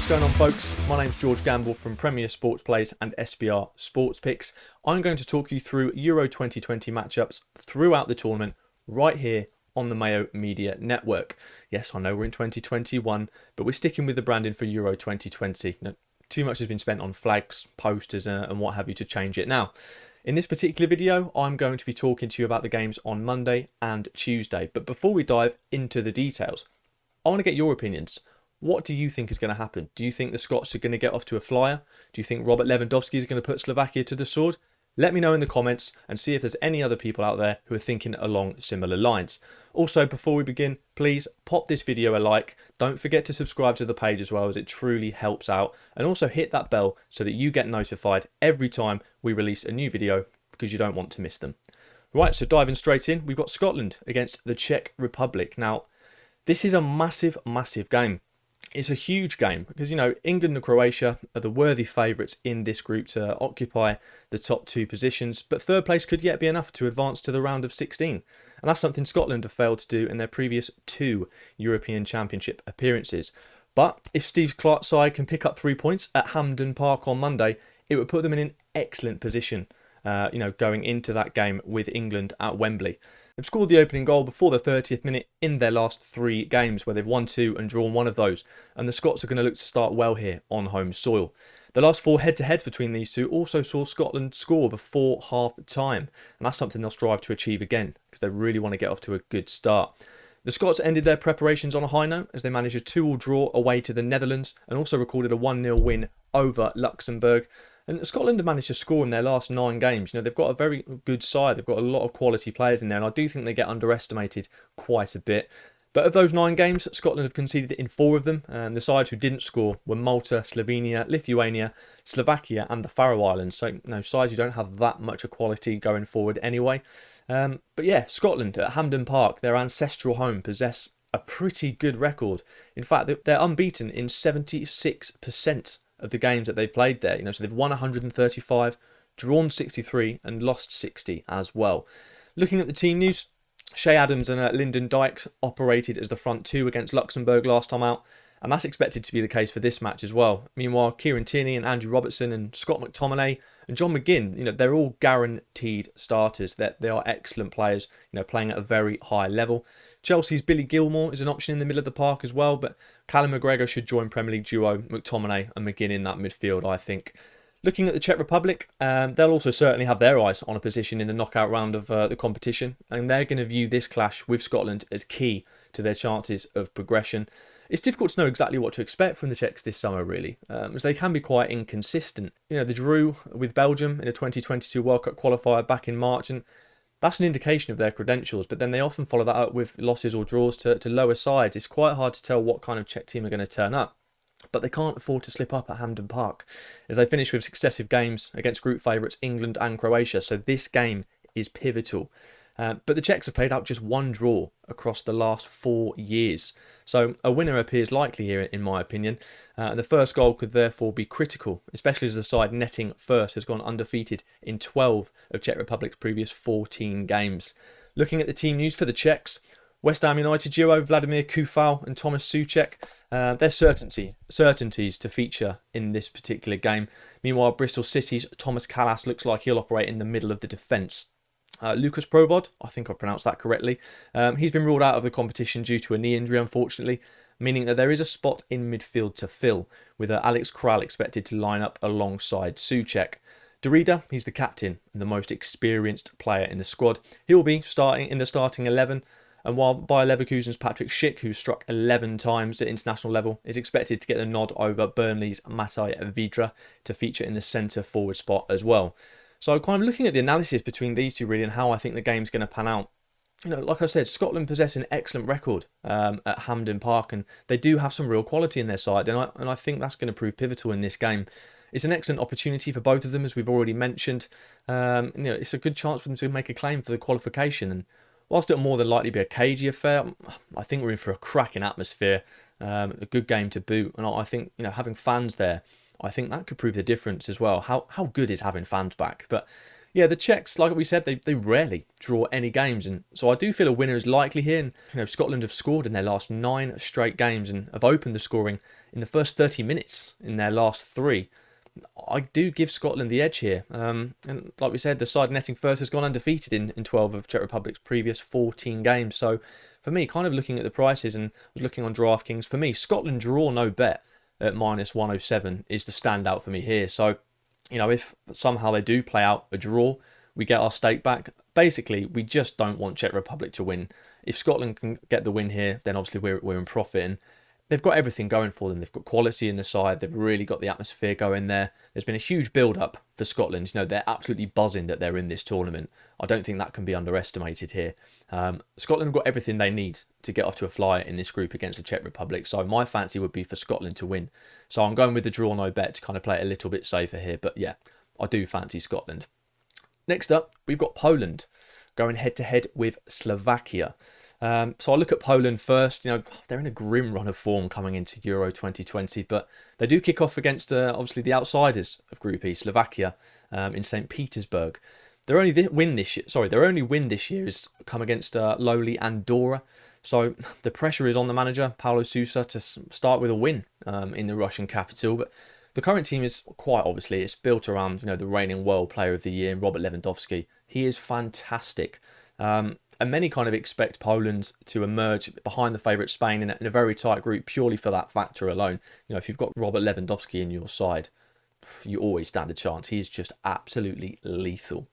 What's going on, folks? My name's George Gamble from Premier Sports Plays and SBR Sports Picks. I'm going to talk you through Euro 2020 matchups throughout the tournament right here on the Mayo Media Network. Yes, I know we're in 2021, but we're sticking with the branding for Euro 2020. Now, too much has been spent on flags, posters and what have you to change it now. In this particular video, I'm going to be talking to you about the games on Monday and Tuesday. But before we dive into the details, I want to get your opinions. What do you think is going to happen? Do you think the Scots are going to get off to a flyer? Do you think Robert Lewandowski is going to put Slovakia to the sword? Let me know in the comments and see if there's any other people out there who are thinking along similar lines. Also, before we begin, please pop this video a like. Don't forget to subscribe to the page as well, as it truly helps out. And also hit that bell so that you get notified every time we release a new video, because you don't want to miss them. Right, so diving straight in, we've got Scotland against the Czech Republic. Now, this is a massive, massive game. It's a huge game because, you know, England and Croatia are the worthy favourites in this group to occupy the top two positions, but third place could yet be enough to advance to the round of 16. And that's something Scotland have failed to do in their previous two European Championship appearances. But if Steve Clarke's side can pick up 3 points at Hampden Park on Monday, it would put them in an excellent position, going into that game with England at Wembley. They've scored the opening goal before the 30th minute in their last 3 games, where they've won 2 and drawn 1 of those, and the Scots are going to look to start well here on home soil. The last 4 head-to-heads between these two also saw Scotland score before half-time, and that's something they'll strive to achieve again, because they really want to get off to a good start. The Scots ended their preparations on a high note as they managed a 2-2 draw away to the Netherlands, and also recorded a 1-0 win over Luxembourg. And Scotland have managed to score in their last 9 games. You know, they've got a very good side. They've got a lot of quality players in there, and I do think they get underestimated quite a bit. But of those 9 games, Scotland have conceded in 4 of them, and the sides who didn't score were Malta, Slovenia, Lithuania, Slovakia and the Faroe Islands. So, no, sides who don't have that much quality going forward anyway. But yeah, Scotland at Hampden Park, their ancestral home, possess a pretty good record. In fact, they're unbeaten in 76% of the games that they've played there. So they've won 135, drawn 63 and lost 60 as well. Looking at the team news, Shea Adams and Lyndon Dykes operated as the front 2 against Luxembourg last time out, and that's expected to be the case for this match as well. Meanwhile, Kieran Tierney and Andrew Robertson and Scott McTominay and John McGinn, they're all guaranteed starters. They are excellent players, playing at a very high level. Chelsea's Billy Gilmore is an option in the middle of the park as well, but Callum McGregor should join Premier League duo McTominay and McGinn in that midfield, I think. Looking at the Czech Republic, they'll also certainly have their eyes on a position in the knockout round of the competition, and they're going to view this clash with Scotland as key to their chances of progression. It's difficult to know exactly what to expect from the Czechs this summer, really, as they can be quite inconsistent. They drew with Belgium in a 2022 World Cup qualifier back in March, and that's an indication of their credentials, but then they often follow that up with losses or draws to lower sides. It's quite hard to tell what kind of Czech team are going to turn up, but they can't afford to slip up at Hampden Park, as they finish with successive games against group favourites England and Croatia, so this game is pivotal. But the Czechs have played out just 1 draw across the last 4 years. So a winner appears likely here, in my opinion. The first goal could therefore be critical, especially as the side netting first has gone undefeated in 12 of Czech Republic's previous 14 games. Looking at the team news for the Czechs, West Ham United duo Vladimir Koufal and Thomas Souček, they're certainties to feature in this particular game. Meanwhile, Bristol City's Thomas Callas looks like he'll operate in the middle of the defence. Lucas Provod, I think I've pronounced that correctly, he's been ruled out of the competition due to a knee injury, unfortunately, meaning that there is a spot in midfield to fill, with Alex Kral expected to line up alongside Souček. Derrida, he's the captain and the most experienced player in the squad. He'll be starting in the starting 11, and while Bayer Leverkusen's Patrick Schick, who's struck 11 times at international level, is expected to get the nod over Burnley's Matai Vidra to feature in the centre forward spot as well. So kind of looking at the analysis between these two really and how I think the game's going to pan out. Like I said, Scotland possess an excellent record at Hampden Park, and they do have some real quality in their side, and I think that's going to prove pivotal in this game. It's an excellent opportunity for both of them, as we've already mentioned. It's a good chance for them to make a claim for the qualification, and whilst it'll more than likely be a cagey affair, I think we're in for a cracking atmosphere, a good game to boot, and I think having fans there, I think that could prove the difference as well. How good is having fans back? But yeah, the Czechs, like we said, they rarely draw any games, and so I do feel a winner is likely here. And Scotland have scored in their last 9 straight games and have opened the scoring in the first 30 minutes in their last 3. I do give Scotland the edge here. And like we said, the side netting first has gone undefeated in 12 of Czech Republic's previous 14 games. So for me, kind of looking at the prices and was looking on DraftKings, for me, Scotland draw no bet at -107 is the standout for me here. So, if somehow they do play out a draw, we get our stake back. Basically, we just don't want Czech Republic to win. If Scotland can get the win here, then obviously we're in profit. And they've got everything going for them. They've got quality in the side. They've really got the atmosphere going there. There's been a huge build-up for Scotland. They're absolutely buzzing that they're in this tournament. I don't think that can be underestimated here. Scotland have got everything they need to get off to a flyer in this group against the Czech Republic. So my fancy would be for Scotland to win. So I'm going with the draw no bet to kind of play it a little bit safer here. But yeah, I do fancy Scotland. Next up, we've got Poland going head-to-head with Slovakia. So I'll look at Poland first. They're in a grim run of form coming into Euro 2020, but they do kick off against obviously the outsiders of Group E, Slovakia, in St. Petersburg. Their only win this year is come against lowly Andorra. So the pressure is on the manager Paulo Sousa to start with a win in the Russian capital. But the current team is quite obviously it's built around the reigning World Player of the Year, Robert Lewandowski. He is fantastic. And many kind of expect Poland to emerge behind the favourite Spain in a very tight group purely for that factor alone. If you've got Robert Lewandowski in your side, you always stand a chance. He is just absolutely lethal.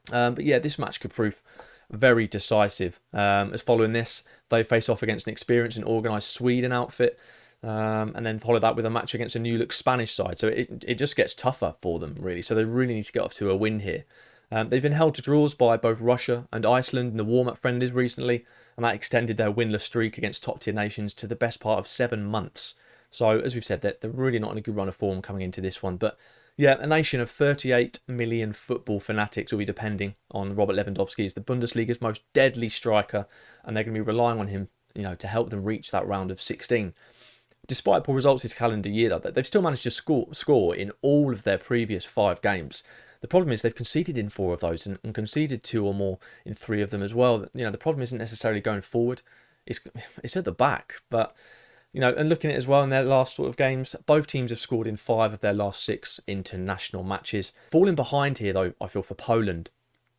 But yeah, this match could prove very decisive. As following this, they face off against an experienced and organised Sweden outfit. And then follow that with a match against a new-look Spanish side. So it just gets tougher for them, really. So they really need to get off to a win here. They've been held to draws by both Russia and Iceland in the warm-up friendlies recently, and that extended their winless streak against top-tier nations to the best part of 7 months. So, as we've said, they're really not in a good run of form coming into this one. But yeah, a nation of 38 million football fanatics will be depending on Robert Lewandowski as the Bundesliga's most deadly striker, and they're going to be relying on him, to help them reach that round of 16. Despite poor results this calendar year, though, they've still managed to score in all of their previous 5 games. The problem is they've conceded in 4 of those and conceded 2 or more in 3 of them as well. The problem isn't necessarily going forward; it's at the back. But and looking at it as well in their last sort of games, both teams have scored in 5 of their last 6 international matches. Falling behind here, though, I feel for Poland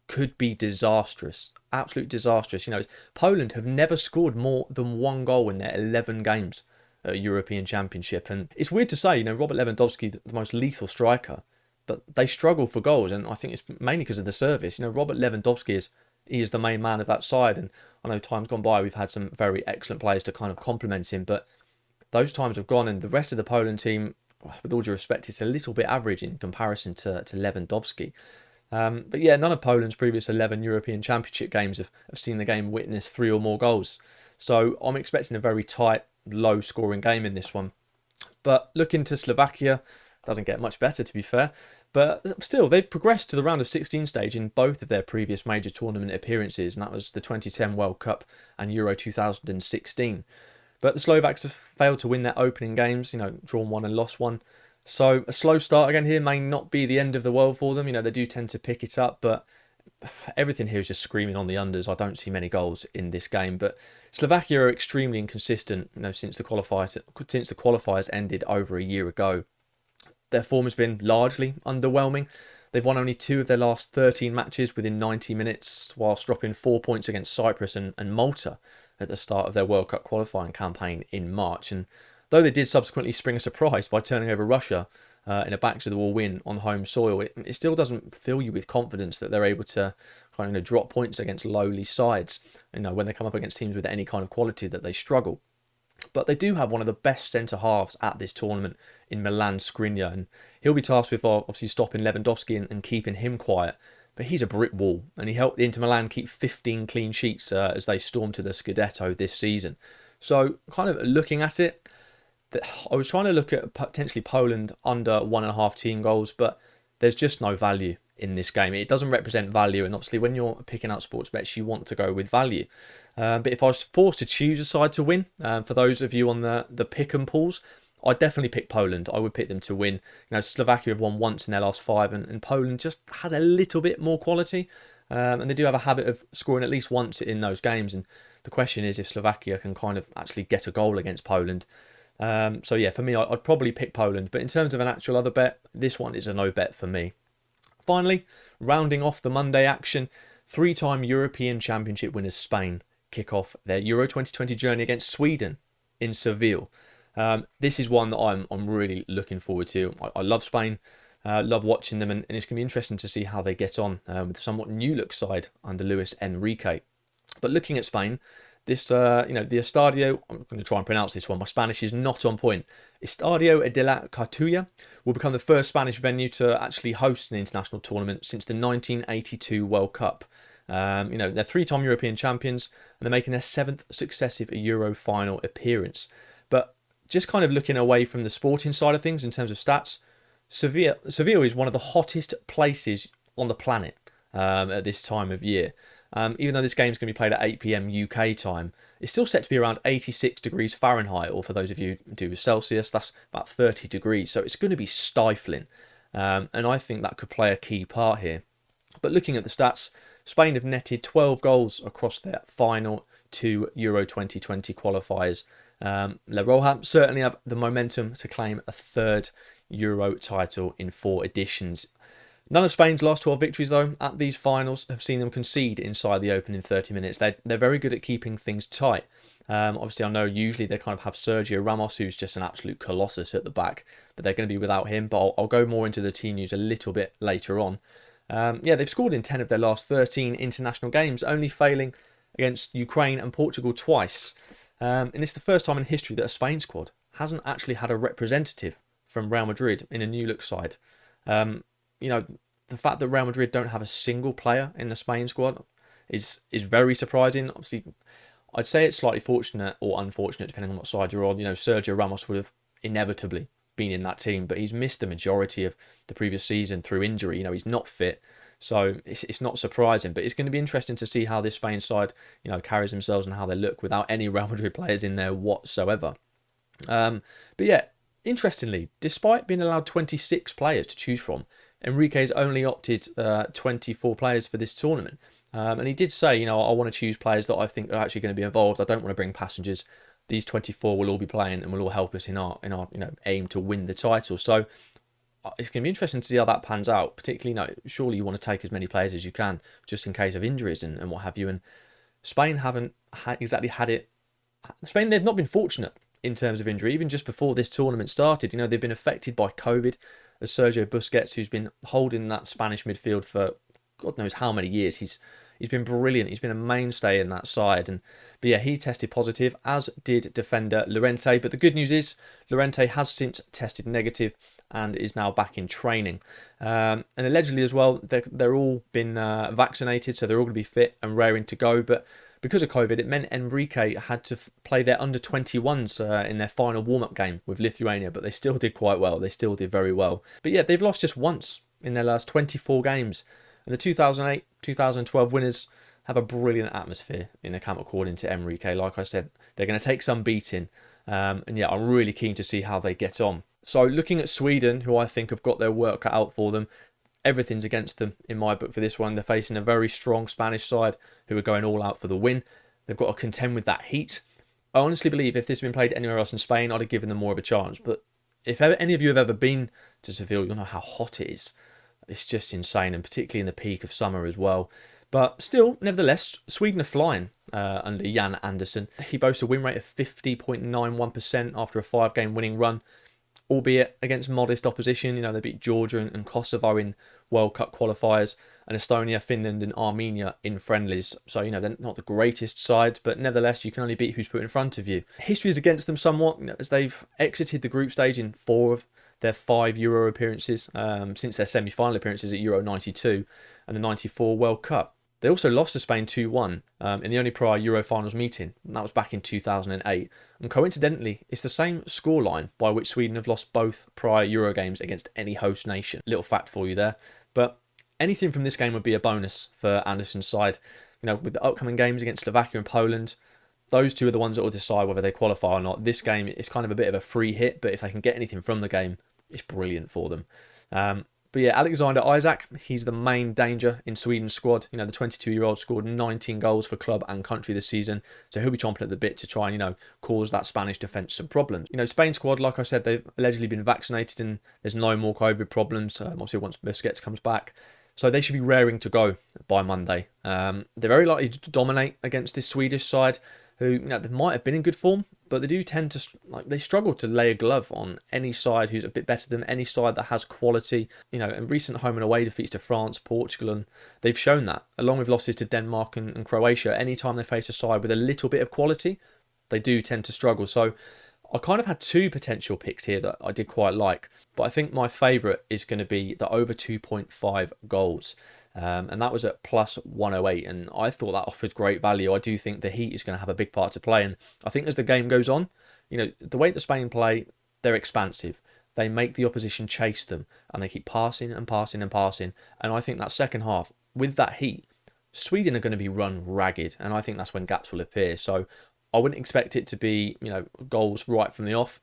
could be disastrous, absolute disastrous. Poland have never scored more than 1 goal in their 11 games at a European Championship, and it's weird to say, Robert Lewandowski, the most lethal striker. But they struggle for goals, and I think it's mainly because of the service. Robert Lewandowski is the main man of that side, and I know times gone by we've had some very excellent players to kind of complement him, but those times have gone, and the rest of the Poland team, with all due respect, it's a little bit average in comparison to Lewandowski. But yeah, none of Poland's previous 11 European Championship games have seen the game witness 3 or more goals. So I'm expecting a very tight, low-scoring game in this one. But looking to Slovakia, doesn't get much better, to be fair. But still, they've progressed to the round of 16 stage in both of their previous major tournament appearances, and that was the 2010 World Cup and Euro 2016. But the Slovaks have failed to win their opening games, drawn 1 and lost 1. So a slow start again here may not be the end of the world for them. They do tend to pick it up, but everything here is just screaming on the unders. I don't see many goals in this game, but Slovakia are extremely inconsistent, since the qualifiers ended over a year ago. Their form has been largely underwhelming. They've won only 2 of their last 13 matches within 90 minutes, whilst dropping 4 points against Cyprus and Malta at the start of their World Cup qualifying campaign in March. And though they did subsequently spring a surprise by turning over Russia in a back-to-the-wall win on home soil, it still doesn't fill you with confidence that they're able to kind of drop points against lowly sides, when they come up against teams with any kind of quality that they struggle. But they do have one of the best centre-halves at this tournament in Milan Skriniar, and he'll be tasked with obviously stopping Lewandowski and keeping him quiet. But he's a brick wall, and he helped Inter Milan keep 15 clean sheets as they stormed to the Scudetto this season. So kind of looking at it, I was trying to look at potentially Poland under 1.5 team goals, but there's just no value in this game. It doesn't represent value, and obviously when you're picking out sports bets, you want to go with value. But if I was forced to choose a side to win, for those of you on the pick and pools, I'd definitely pick Poland. I would pick them to win. Slovakia have won once in their last 5, and Poland just has a little bit more quality, and they do have a habit of scoring at least once in those games. And the question is if Slovakia can kind of actually get a goal against Poland. So yeah, for me, I'd probably pick Poland. But in terms of an actual other bet, this one is a no bet for me. Finally, rounding off the Monday action, three-time European Championship winners Spain kick off their Euro 2020 journey against Sweden in Seville. This is one that I'm really looking forward to. I love Spain, love watching them, and it's going to be interesting to see how they get on with the somewhat new look side under Luis Enrique. But looking at Spain, this, the Estadio, I'm going to try and pronounce this one, my Spanish is not on point. Estadio de la Cartuja will become the first Spanish venue to actually host an international tournament since the 1982 World Cup. They're three-time European champions, and they're making their 7th successive Euro final appearance. But just kind of looking away from the sporting side of things in terms of stats, Seville is one of the hottest places on the planet at this time of year. Even though this game is going to be played at 8 p.m. UK time, it's still set to be around 86 degrees Fahrenheit, or for those of you who do Celsius, that's about 30 degrees. So it's going to be stifling. And I think that could play a key part here. But looking at the stats, Spain have netted 12 goals across their final 2 Euro 2020 qualifiers. La Roja certainly have the momentum to claim a 3rd Euro title in 4 editions. None of Spain's last 12 victories, though, at these finals have seen them concede inside the opening 30 minutes. They're very good at keeping things tight. Obviously, I know usually they kind of have Sergio Ramos, who's just an absolute colossus at the back, but they're going to be without him. But I'll go more into the team news a little bit later on. They've scored in 10 of their last 13 international games, only failing against Ukraine and Portugal twice. And it's the first time in history that a Spain squad hasn't actually had a representative from Real Madrid in a new look side. The fact that Real Madrid don't have a single player in the Spain squad is very surprising. Obviously, I'd say it's slightly fortunate or unfortunate, depending on what side you're on. Sergio Ramos would have inevitably been in that team, but he's missed the majority of the previous season through injury. He's not fit, so it's not surprising. But it's going to be interesting to see how this Spain side, carries themselves and how they look without any Real Madrid players in there whatsoever. Interestingly, despite being allowed 26 players to choose from, Enrique's only opted 24 players for this tournament. And he did say, I want to choose players that I think are actually going to be involved. I don't want to bring passengers. These 24 will all be playing and will all help us in our aim to win the title. So it's going to be interesting to see how that pans out. Particularly, surely you want to take as many players as you can, just in case of injuries and what have you. And Spain haven't exactly had it. Spain, they've not been fortunate in terms of injury. Even just before this tournament started, they've been affected by COVID. As Sergio Busquets, who's been holding that Spanish midfield for God knows how many years, he's been brilliant. He's been a mainstay in that side. But he tested positive, as did defender Llorente. But the good news is Llorente has since tested negative and is now back in training. And allegedly as well, they're all been vaccinated, so they're all going to be fit and raring to go. But because of COVID, it meant Enrique had to play their under-21s in their final warm-up game with Lithuania, but they still did quite well. They still did very well. But they've lost just once in their last 24 games. And the 2008-2012 winners have a brilliant atmosphere in the camp, according to Enrique. Like I said, they're going to take some beating. I'm really keen to see how they get on. So looking at Sweden, who I think have got their work cut out for them, everything's against them in my book for this one. They're facing a very strong Spanish side who are going all out for the win. They've got to contend with that heat. I honestly believe if this had been played anywhere else in Spain, I'd have given them more of a chance. But if any of you have ever been to Seville, you'll know how hot it is. It's just insane, and particularly in the peak of summer as well. But still, nevertheless, Sweden are flying under Jan Andersson. He boasts a win rate of 50.91% after a 5-game winning run, albeit against modest opposition. They beat Georgia and Kosovo in World Cup qualifiers, and Estonia, Finland and Armenia in friendlies. So, they're not the greatest sides, but nevertheless, you can only beat who's put in front of you. History is against them somewhat, as they've exited the group stage in 4 of their 5 Euro appearances since their semi-final appearances at Euro 92 and the 94 World Cup. They also lost to Spain 2-1 in the only prior Euro finals meeting, and that was back in 2008. And coincidentally, it's the same scoreline by which Sweden have lost both prior Euro games against any host nation. Little fact for you there. But anything from this game would be a bonus for Andersson's side. With the upcoming games against Slovakia and Poland, those two are the ones that will decide whether they qualify or not. This game is kind of a bit of a free hit, but if they can get anything from the game, it's brilliant for them. But yeah, Alexander Isak, he's the main danger in Sweden's squad. You know, the 22-year-old scored 19 goals for club and country this season. So he'll be chomping at the bit to try and, you know, cause that Spanish defence some problems. You know, Spain's squad, like I said, they've allegedly been vaccinated and there's no more COVID problems. Obviously, once Busquets comes back. So they should be raring to go by Monday. They're very likely to dominate against this Swedish side, who, you know, they might have been in good form, but they do tend to, like, they struggle to lay a glove on any side who's a bit better than any side that has quality. You know, in recent home and away defeats to France, Portugal, and they've shown that, along with losses to Denmark and Croatia. Anytime they face a side with a little bit of quality, they do tend to struggle. So I kind of had two potential picks here that I did quite like, but I think my favourite is going to be the over 2.5 goals. And that was at plus 108, and I thought that offered great value. I do think the heat is going to have a big part to play, and I think as the game goes on, you know, the way that Spain play, they're expansive. They make the opposition chase them, and they keep passing and passing and passing. And I think that second half, with that heat, Sweden are going to be run ragged, and I think that's when gaps will appear. So I wouldn't expect it to be, you know, goals right from the off.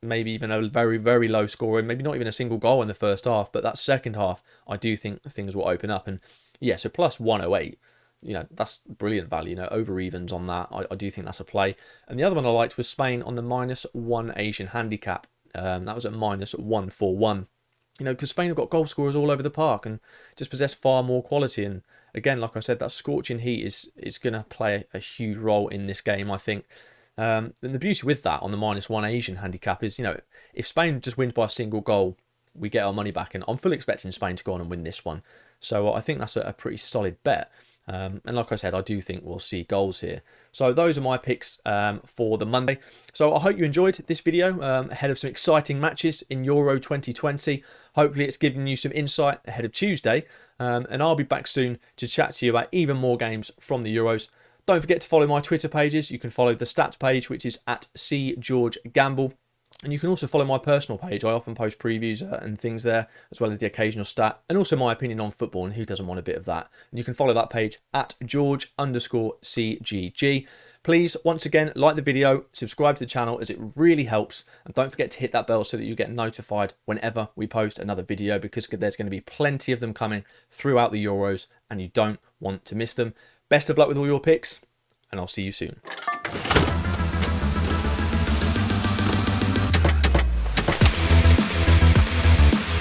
Maybe even a very, very low scoring, maybe not even a single goal in the first half. But that second half, I do think things will open up. And yeah, so plus 108, you know, that's brilliant value. You know, over evens on that. I do think that's a play. And the other one I liked was Spain on the -1 Asian handicap. That was at -141. You know, because Spain have got goal scorers all over the park and just possess far more quality. And again, like I said, that scorching heat is going to play a huge role in this game, I think. And the beauty with that on the -1 Asian handicap is, you know, if Spain just wins by a single goal, we get our money back. And I'm fully expecting Spain to go on and win this one. So I think that's a pretty solid bet. And like I said, I do think we'll see goals here. So those are my picks for the Monday. So I hope you enjoyed this video ahead of some exciting matches in Euro 2020. Hopefully it's given you some insight ahead of Tuesday. And I'll be back soon to chat to you about even more games from the Euros. Don't forget to follow my Twitter pages. You can follow the stats page, which is at @CGeorgeGamble. And you can also follow my personal page. I often post previews and things there, as well as the occasional stat, and also my opinion on football, and who doesn't want a bit of that. And you can follow that page at George_CGG. Please, once again, like the video, subscribe to the channel as it really helps. And don't forget to hit that bell so that you get notified whenever we post another video, because there's going to be plenty of them coming throughout the Euros and you don't want to miss them. Best of luck with all your picks, and I'll see you soon.